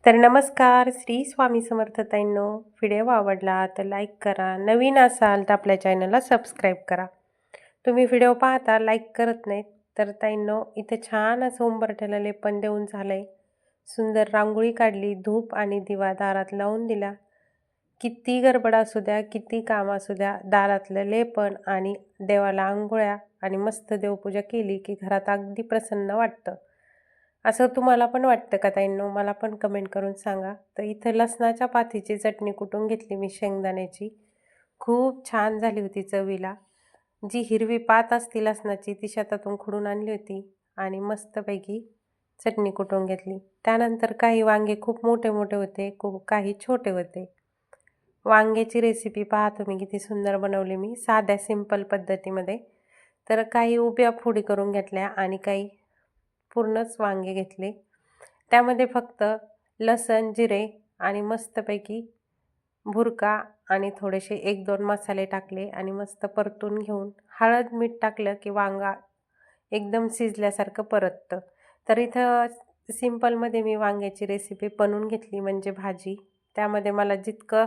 तर नमस्कार, श्री स्वामी समर्थ ताईंनो. व्हिडिओ आवडला तर लाईक करा. नवीन असाल तर आपल्या चॅनलला सबस्क्राईब करा. तुम्ही व्हिडिओ पाहता लाईक करत नाहीत तर ताईंनो, इथे छान असं उंबरठ्याला लेपन देऊन झालंय. सुंदर रांगोळी काढली, धूप आणि दिवा दारात लावून दिला. किती गडबड असू द्या, किती काम असू द्या, दारातलं लेपन आणि देवाला अंघोळ्या आणि मस्त देवपूजा केली की घरात अगदी प्रसन्न वाटतं. असं तुम्हाला पण वाटतं का ताईंनो? मला पण कमेंट करून सांगा. तर इथं लसणाच्या पातीची चटणी कुटून घेतली मी शेंगदाण्याची. खूप छान झाली होती चवीला. जी हिरवी पात असते लसणाची ती शेतातून खुडून आणली होती आणि मस्तपैकी चटणी कुटून घेतली. त्यानंतर काही वांगे खूप मोठे मोठे होते, खूप काही छोटे होते. वांग्याची रेसिपी पहा तुम्ही किती सुंदर बनवली मी साध्या सिंपल पद्धतीमध्ये. तर काही उभ्या फोडी करून घेतल्या आणि काही पूर्णच वांगे घेतले. त्यामध्ये फक्त लसण, जिरे आणि मस्तपैकी भुरका आणि थोडेसे 1-2 मसाले टाकले आणि मस्त परतून घेऊन हळद, मीठ टाकलं की वांगा एकदम शिजल्यासारखं परततं. तर इथं सिंपलमध्ये मी वांग्याची रेसिपी बनवून घेतली म्हणजे भाजी. त्यामध्ये मला जितकं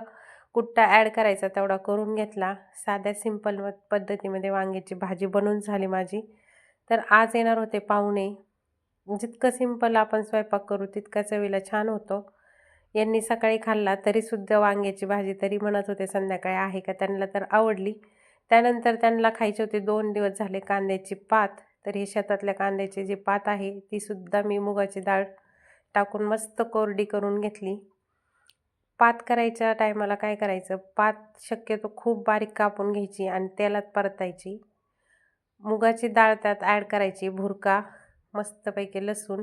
कुट्टा ॲड करायचा तेवढा करून घेतला. साध्या सिंपल पद्धतीमध्ये वांग्याची भाजी बनवून झाली माझी. तर आज येणार होते पाहुणे. जितकं सिंपल आपण स्वयंपाक करू तितका चवीला छान होतो. यांनी सकाळी खाल्ला तरीसुद्धा वांग्याची भाजी तरी म्हणत होते संध्याकाळी आहे का, त्यांना तर आवडली. त्यानंतर त्यांना खायचे होते 2 दिवस झाले कांद्याची पात. तर हे शेतातल्या कांद्याची जी पात आहे तीसुद्धा मी मुगाची डाळ टाकून मस्त कोरडी करून घेतली. पात करायच्या टायमाला काय करायचं, पात शक्यतो खूप बारीक कापून घ्यायची आणि तेलात परतायची. मुगाची डाळ त्यात ॲड करायची, भुरका, मस्तपैकी लसूण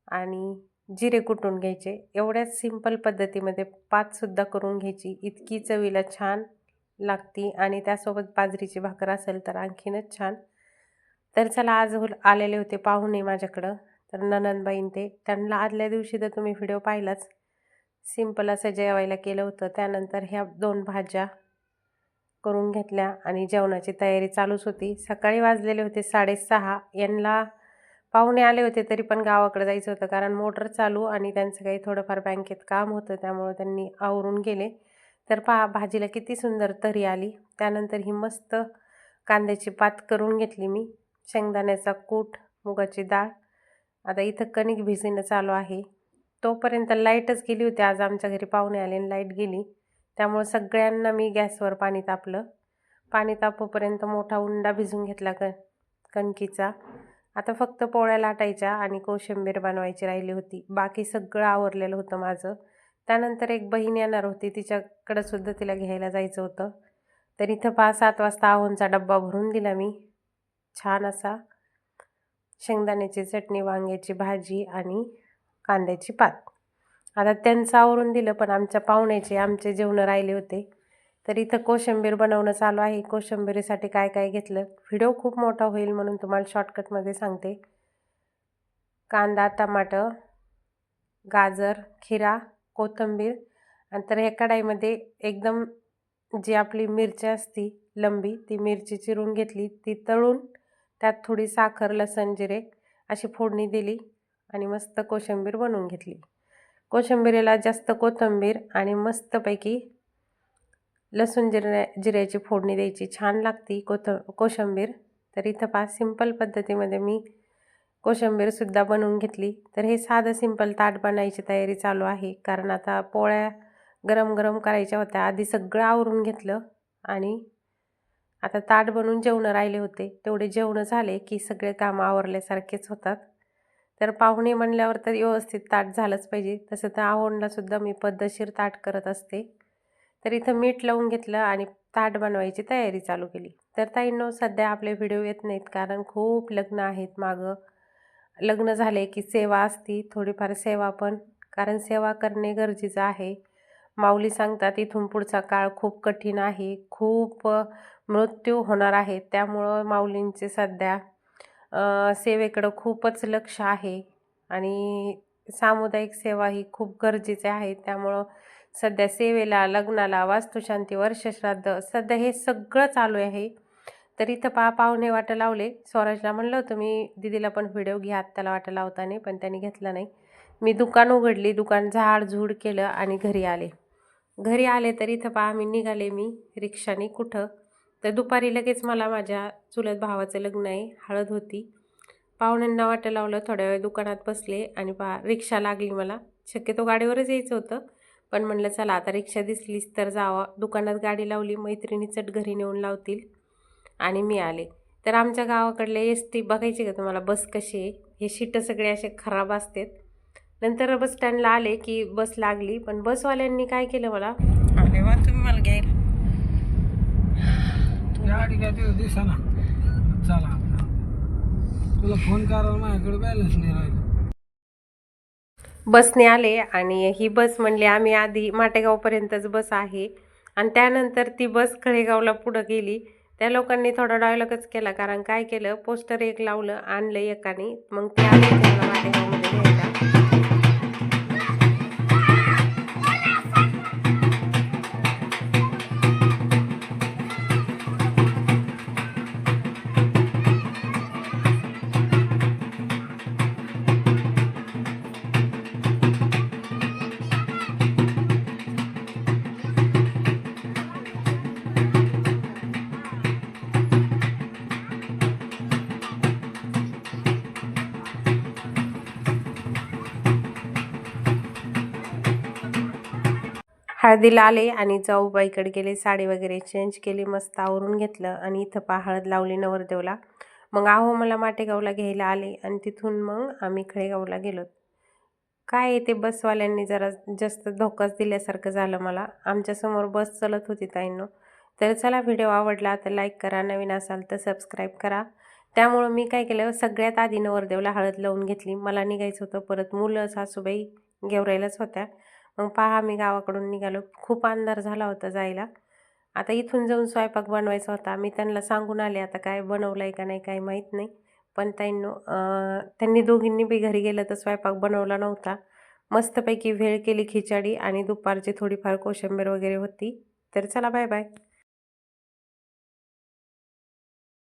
आणि जिरे कुटून घ्यायचे. एवढ्याच सिंपल पद्धतीमध्ये पातसुद्धा करून घ्यायची. इतकी चवीला छान लागती आणि त्यासोबत बाजरीची भाकर असेल तर आणखीनच छान. तर चला आज आलेले होते पाहुणे माझ्याकडं. तर नणंदबाईन ते त्यांना आदल्या दिवशी तर तुम्ही व्हिडिओ पाहिलाच. सिंपल असं जेवायला केलं होतं. त्यानंतर ह्या 2 भाज्या करून घेतल्या आणि जेवणाची तयारी चालूच होती. सकाळी वाजलेले होते 6:30. यांना पाहुणे आले होते तरी पण गावाकडे जायचं होतं कारण मोटर चालू आणि त्यांचं काही थोडंफार बँकेत काम होतं त्यामुळं त्यांनी आवरून गेले. तर पहा भाजीला किती सुंदर तरी आली. त्यानंतर ही मस्त कांद्याची पात करून घेतली मी. शेंगदाण्याचा कूट, मुगाची डाळ. आता इथं कणिक भिजणं चालू आहे. तोपर्यंत लाईटच गेली होती. आज आमच्या घरी पाहुणे आले आणि लाईट गेली. त्यामुळं सगळ्यांना मी गॅसवर पाणी तापलं. पाणी तापोपर्यंत मोठा उंडा भिजून घेतला कणकीचा. आता फक्त पोळ्या लाटायच्या आणि कोशिंबीर बनवायची राहिली होती. बाकी सगळं आवरलेलं होतं माझं. त्यानंतर एक बहीण येणार होती, तिच्याकडं सुद्धा तिला घ्यायला जायचं होतं. तर इथं 5-7 वाजता आहोंचा डब्बा भरून दिला मी. छान असा शेंगदाण्याची चटणी, वांग्याची भाजी आणि कांद्याची पात. आता त्यांचं आवरून दिलं पण आमचे जेवणं राहिले होते. तर इथं कोशिंबीर बनवणं चालू आहे. कोशिंबिरीसाठी काय काय घेतलं, व्हिडिओ खूप मोठा होईल म्हणून तुम्हाला शॉर्टकटमध्ये सांगते. कांदा, टमाटर, गाजर, खिरा, कोथिंबीर आणि तर ह्या कढाईमध्ये एकदम जी आपली मिरची असती लंबी ती मिरची चिरून घेतली. ती तळून त्यात थोडी साखर, लसण, जिरे अशी फोडणी दिली आणि मस्त कोशिंबीर बनवून घेतली. कोशिंबिरीला जास्त कोथिंबीर आणि मस्तपैकी लसूण जिऱ्याची फोडणी द्यायची. छान लागती कोशिंबीर. तर इथं पहा सिंपल पद्धतीमध्ये मी कोशिंबीरसुद्धा बनवून घेतली. तर हे साधं सिंपल ताट बनायची तयारी चालू आहे कारण आता पोळ्या गरम गरम करायच्या होत्या. आधी सगळं आवरून घेतलं आणि आता ताट बनवून जेवणं राहिले होते. तेवढे जेवणं झाले की सगळे कामं आवरल्यासारखेच होतात. तर पाहुणे म्हणल्यावर तर व्यवस्थित ताट झालंच पाहिजे. तसं तर आहोंलासुद्धा मी पद्धतशीर ताट करत असते. तर इथं मीठ लावून घेतलं आणि ताट बनवायची तयारी चालू केली. तर ताईंनो, सध्या आपले व्हिडिओ येत नाहीत कारण खूप लग्न आहेत मागं. लग्न झाले की सेवा असती, थोडीफार सेवा पण, कारण सेवा करणे गरजेचं आहे. माऊली सांगतात इथून पुढचा काळ खूप कठीण आहे, खूप मृत्यू होणार आहे. त्यामुळं माऊलींचे सध्या सेवेकडं खूपच लक्ष आहे आणि सामुदायिक सेवा ही खूप गरजेची आहे. त्यामुळं सध्या सेवेला, लग्नाला, वास्तुशांती, वर्षश्राद्ध सध्या हे सगळं चालू आहे. तर इथं पाहुणे वाटं लावले. स्वराजला म्हणलं होतं मी दीदीला पण व्हिडिओ घ्या, त्याला वाटं लावता नाही, पण त्यांनी घेतला नाही. मी दुकान उघडली, दुकान झाडझूड केलं आणि घरी आले. घरी आले तर इथं पहा मी निघाले रिक्षाने कुठं, तर दुपारी लगेच मला माझ्या चुलत भावाचं लग्न आहे, हळद होती. पाहुण्यांना वाटं लावलं, थोड्या वेळ दुकानात बसले आणि पहा रिक्षा लागली मला. शक्यतो गाडीवरच यायचं होतं, पण म्हणलं चला आता रिक्षा दिसलीच तर जावा. दुकानात गाडी लावली, मैत्रिणी चट घरी नेऊन लावतील आणि मी आले. तर आमच्या गावाकडले एस-टी बघायची का तुम्हाला, बस कशी आहे, हे शीट सगळे असे खराब असतात. नंतर बस स्टँडला आले की बस लागली, पण बसवाल्यांनी काय केलं मला, आले वा तुम्ही मला घ्यायला. गाडी काय तिथं दिसेना. चला तुला फोन करायला माझ्याकडे बॅलन्स नाही राहिलं. बसने आले आणि ही बस म्हणली आम्ही आधी माटेगावपर्यंतच बस आहे आणि त्यानंतर ती बस खळेगावला पुढं गेली. त्या लोकांनी थोडा डायलॉगच केला, कारण काय केलं, पोस्टर एक लावलं, आणलं एकाने, मग ते आले त्यांना माटेगावमध्ये घ्यायला. हळदीला आले आणि जाऊबाईकडे गेले, साडी वगैरे चेंज केली, मस्त आवरून घेतलं आणि इथं पहा हळद लावली नवरदेवला. मग आहो मला माटेगावला घ्यायला आले आणि तिथून मग आम्ही खळेगावला गेलो. काय ते बसवाल्यांनी जरा जास्त धोकाच दिल्यासारखं झालं मला. आमच्यासमोर बस चलत होती ताईंनो. तर चला, व्हिडिओ आवडला तर लाईक करा, नवीन असाल तर सबस्क्राईब करा. त्यामुळं मी काय केलं, सगळ्यात आधी नवरदेवला हळद लावून घेतली. मला निघायचं होतं, परत मुलं सासूबाई गेवरायलाच होत्या. मग पहा आम्ही गावाकडून निघालो, खूप अंधार झाला होता जायला. आता इथून जाऊन स्वयंपाक बनवायचा होता. मी त्यांना सांगून आले, आता काय बनवलं आहे का नाही काही माहीत नाही. पण ताईंनो त्यांनी दोघींनी बी घरी गेलं तर स्वयंपाक बनवला नव्हता. मस्तपैकी भेळ केली, खिचडी आणि दुपारची थोडीफार कोशिंबीर वगैरे होती. तर चला, बाय बाय.